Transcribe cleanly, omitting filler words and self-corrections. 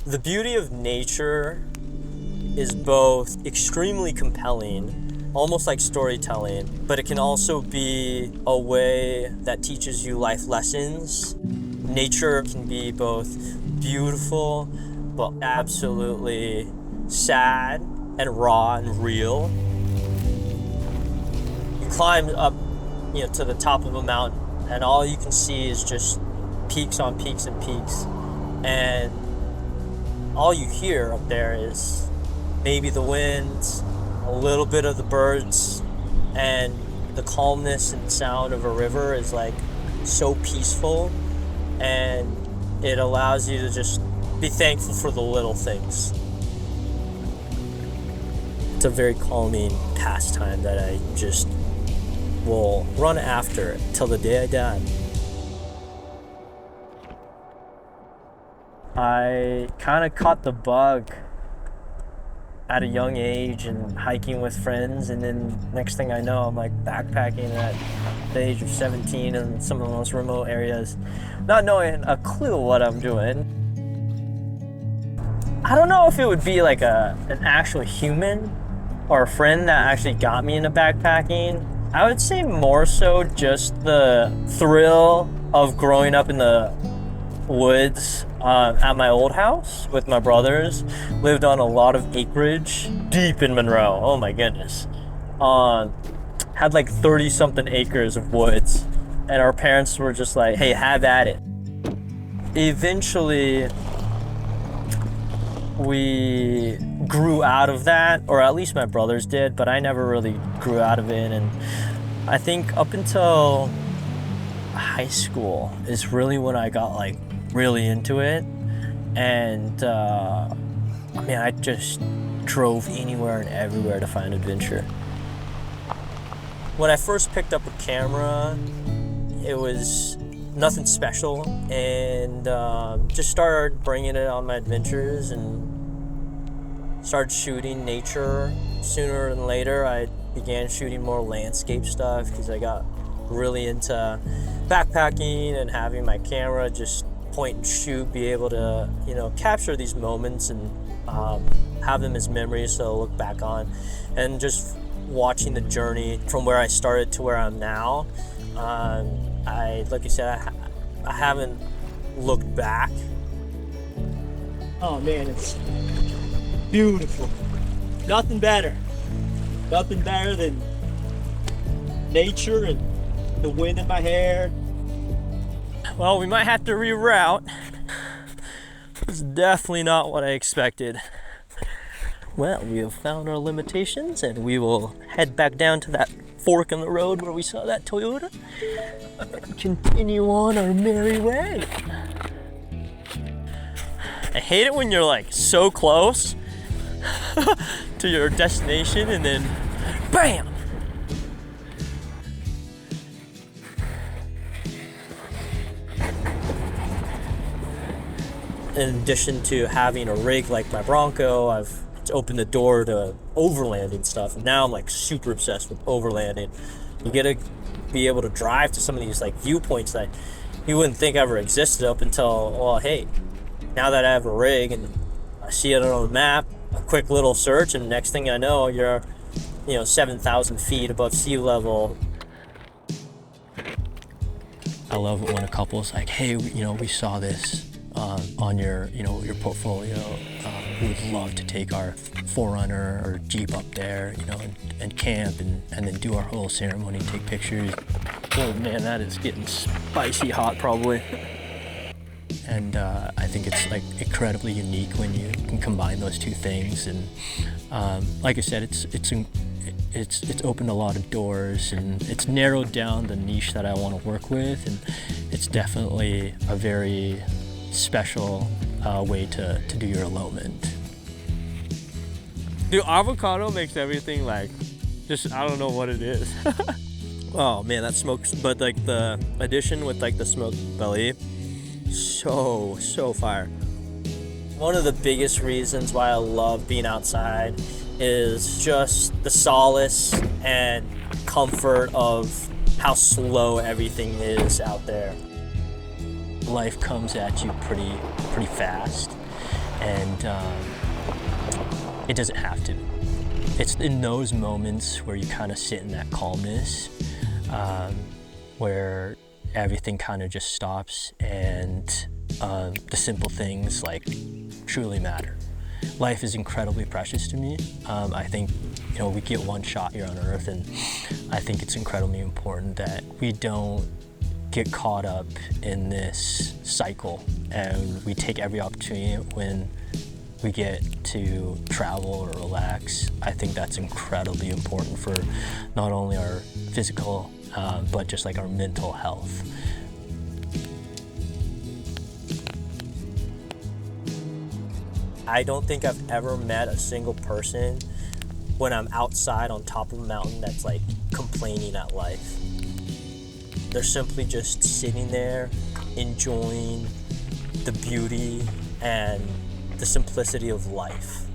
The beauty of nature is both extremely compelling, almost like storytelling, but it can also be a way that teaches you life lessons. Nature can be both beautiful, but absolutely sad and raw and real. You climb up, to the top of a mountain, and all you can see is just peaks on peaks and peaks. And all you hear up there is maybe the wind, a little bit of the birds, and the calmness and sound of a river is like so peaceful, and it allows you to just be thankful for the little things. It's a very calming pastime that I just will run after till the day I die. I kind of caught the bug at a young age and hiking with friends, and then next thing I know, I'm like backpacking at the age of 17 in some of the most remote areas, not knowing a clue what I'm doing. I don't know if it would be like an actual human or a friend that actually got me into backpacking. I would say more so just the thrill of growing up in the woods at my old house with my brothers. Lived on a lot of acreage deep in Monroe. Oh my goodness. Had like 30 something acres of woods, and our parents were just like, hey, have at it. Eventually we grew out of that, or at least my brothers did, but I never really grew out of it. And I think up until high school is really when I got like really into it. And I just drove anywhere and everywhere to find adventure. When I first picked up a camera, it was nothing special, and just started bringing it on my adventures and started shooting nature. Sooner than later, I began shooting more landscape stuff because I got really into backpacking and having my camera just point and shoot, be able to, capture these moments and have them as memories to look back on. And just watching the journey from where I started to where I'm now, like you said, I haven't looked back. Oh man, it's beautiful. Nothing better than nature and the wind in my hair. Well, we might have to reroute. It's definitely not what I expected. Well, we have found our limitations, and we will head back down to that fork in the road where we saw that Toyota and continue on our merry way. I hate it when you're like so close to your destination and then bam! In addition to having a rig like my Bronco, I've opened the door to overlanding stuff. And now I'm like super obsessed with overlanding. You get to be able to drive to some of these like viewpoints that you wouldn't think ever existed up until, well, hey, now that I have a rig and I see it on the map, a quick little search, and next thing I know, you're 7,000 feet above sea level. I love it when a couple's like, hey, we saw this on your portfolio. We would love to take our 4Runner or Jeep up there, and camp and then do our whole ceremony, take pictures. Oh man, that is getting spicy hot probably. And I think it's like incredibly unique when you can combine those two things. And like I said, it's opened a lot of doors, and it's narrowed down the niche that I want to work with, and it's definitely a very special way to do your elopement. Dude, avocado makes everything like, just, I don't know what it is. Oh man, that smokes, but like the addition with like the smoked belly, so fire. One of the biggest reasons why I love being outside is just the solace and comfort of how slow everything is out there. Life comes at you pretty fast, And it doesn't have to. It's in those moments where you kind of sit in that calmness, where everything kind of just stops and the simple things like truly matter. Life is incredibly precious to me. I think, you know, we get one shot here on Earth, and I think it's incredibly important that we don't get caught up in this cycle, and we take every opportunity when we get to travel or relax. I think that's incredibly important for not only our physical, but just like our mental health. I don't think I've ever met a single person when I'm outside on top of a mountain that's like complaining at life. They're simply just sitting there, enjoying the beauty and the simplicity of life.